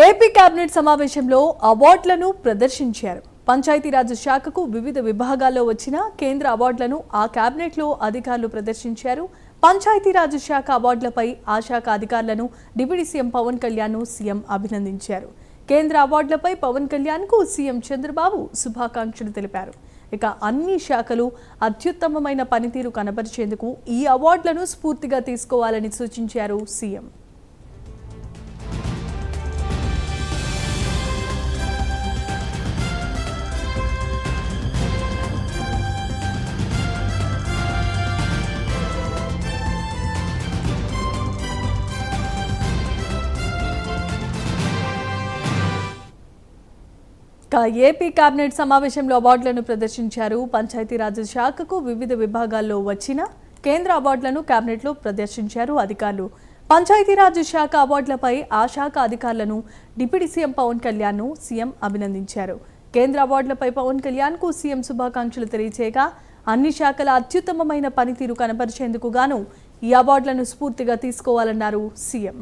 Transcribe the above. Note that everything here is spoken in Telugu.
ఏపీ కేబినెట్ సమావేశంలో అవార్డులను ప్రదర్శించారు. పంచాయతీరాజ్ శాఖకు వివిధ విభాగాల్లో వచ్చిన కేంద్ర అవార్డులను ఆ కేబినెట్లో అధికారులు ప్రదర్శించారు. పంచాయతీరాజ్ శాఖ అవార్డులపై ఆ శాఖ అధికారులను deputy CM Pawan Kalyan CM అభినందించారు. కేంద్ర అవార్డులపై పవన్ కళ్యాణ్కు సీఎం చంద్రబాబు శుభాకాంక్షలు తెలిపారు. ఇక అన్ని శాఖలు అత్యుత్తమమైన పనితీరు కనబరిచేందుకు ఈ అవార్డులను స్ఫూర్తిగా తీసుకోవాలని సూచించారు సీఎం. ఏపీ కేబినెట్ సమావేశంలో అవార్డులను ప్రదర్శించారు. పంచాయతీరాజ్ శాఖకు వివిధ విభాగాల్లో వచ్చిన కేంద్ర అవార్డులను కేబినెట్లో ప్రదర్శించారు అధికారులు. పంచాయతీరాజ్ శాఖ అవార్డులపై ఆ శాఖ అధికారులను deputy CM Pawan Kalyan CM అభినందించారు. కేంద్ర అవార్డులపై పవన్ కళ్యాణ్కు సీఎం శుభాకాంక్షలు తెలియజేయగా అన్ని శాఖల అత్యుత్తమమైన పనితీరు కనబరిచేందుకు గాను ఈ అవార్డులను స్ఫూర్తిగా తీసుకోవాలన్నారు సీఎం.